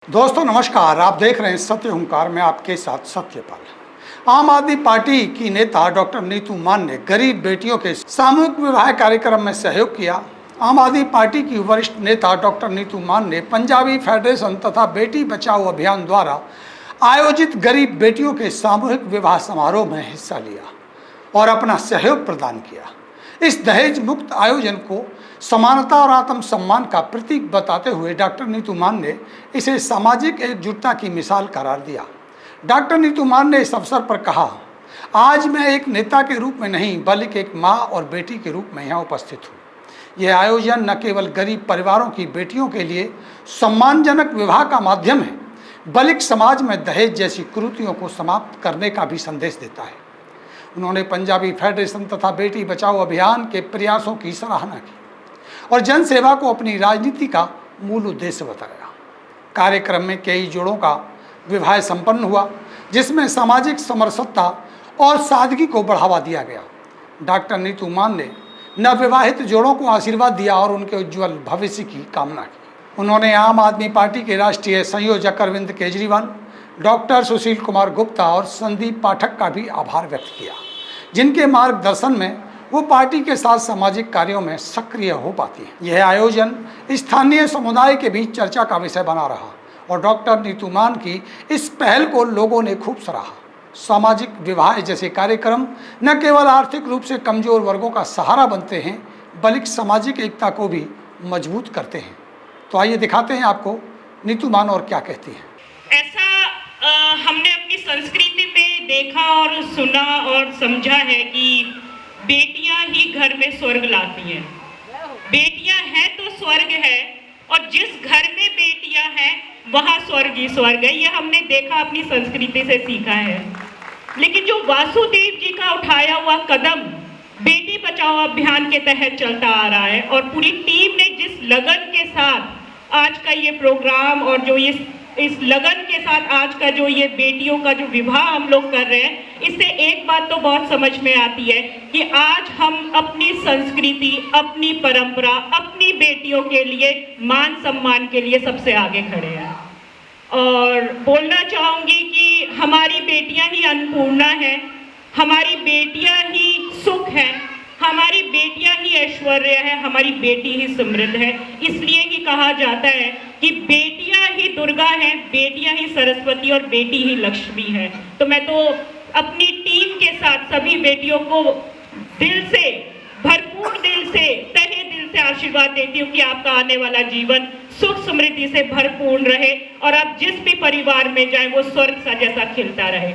दोस्तों नमस्कार, आप देख रहे हैं सत्य हुंकार में आपके साथ सत्यपाल। आम आदमी पार्टी की नेता डॉक्टर नीतू मान ने गरीब बेटियों के सामूहिक विवाह कार्यक्रम में सहयोग किया। आम आदमी पार्टी की वरिष्ठ नेता डॉक्टर नीतू मान ने पंजाबी फेडरेशन तथा बेटी बचाओ अभियान द्वारा आयोजित गरीब बेटियों के सामूहिक विवाह समारोह में हिस्सा लिया और अपना सहयोग प्रदान किया। इस दहेज मुक्त आयोजन को समानता और आत्मसम्मान का प्रतीक बताते हुए डॉक्टर नीतू मान ने इसे सामाजिक एकजुटता की मिसाल करार दिया। डॉक्टर नीतू मान ने इस अवसर पर कहा, आज मैं एक नेता के रूप में नहीं बल्कि एक माँ और बेटी के रूप में यहाँ उपस्थित हूँ। यह आयोजन न केवल गरीब परिवारों की बेटियों के लिए सम्मानजनक विवाह का माध्यम है, बल्कि समाज में दहेज जैसी कुरीतियों को समाप्त करने का भी संदेश देता है। उन्होंने पंजाबी फेडरेशन तथा बेटी बचाओ अभियान के प्रयासों की सराहना की और जनसेवा को अपनी राजनीति का मूल उद्देश्य बताया। कार्यक्रम में कई जोड़ों का विवाह संपन्न हुआ, जिसमें सामाजिक समरसता और सादगी को बढ़ावा दिया गया। डॉक्टर नीतू मान ने नवविवाहित जोड़ों को आशीर्वाद दिया और उनके उज्जवल भविष्य की कामना की। उन्होंने आम आदमी पार्टी के राष्ट्रीय संयोजक अरविंद केजरीवाल, डॉक्टर सुशील कुमार गुप्ता और संदीप पाठक का भी आभार व्यक्त किया, जिनके मार्गदर्शन में वो पार्टी के साथ सामाजिक कार्यों में सक्रिय हो पाती है। यह आयोजन स्थानीय समुदाय के बीच चर्चा का विषय बना रहा और डॉक्टर नीतू मान की इस पहल को लोगों ने खूब सराहा। सामाजिक विवाह जैसे कार्यक्रम न केवल आर्थिक रूप से कमजोर वर्गों का सहारा बनते हैं, बल्कि सामाजिक एकता को भी मजबूत करते हैं। तो आइए दिखाते हैं आपको नीतू मान और क्या कहती है। ऐसा हमने अपनी संस्कृति में देखा और सुना और समझा है कि बेटियां ही घर में स्वर्ग लाती हैं। बेटियां हैं तो स्वर्ग है, और जिस घर में बेटियां हैं वहां स्वर्ग ही स्वर्ग है। ये हमने देखा, अपनी संस्कृति से सीखा है। लेकिन जो वासुदेव जी का उठाया हुआ कदम बेटी बचाओ अभियान के तहत चलता आ रहा है, और पूरी टीम ने जिस लगन के साथ आज का ये प्रोग्राम और जो इस लगन के साथ आज का जो ये बेटियों का जो विवाह हम लोग कर रहे हैं, इससे एक बात तो बहुत समझ में आती है कि आज हम अपनी संस्कृति, अपनी परंपरा, अपनी बेटियों के लिए मान सम्मान के लिए सबसे आगे खड़े हैं। और बोलना चाहूँगी कि हमारी बेटियां ही अन्नपूर्णा हैं, हमारी बेटियां ही सुख हैं, हमारी बेटियां ही ऐश्वर्य है, हमारी बेटी ही समृद्ध है। इसलिए ही कहा जाता है कि बेटियां ही दुर्गा हैं, बेटियां ही सरस्वती और बेटी ही लक्ष्मी है। तो मैं तो अपनी टीम के साथ सभी बेटियों को दिल से, भरपूर दिल से, तहे दिल से आशीर्वाद देती हूँ कि आपका आने वाला जीवन सुख समृद्धि से भरपूर रहे और आप जिस भी परिवार में जाएं वो स्वर्ग सा जैसा खिलता रहे।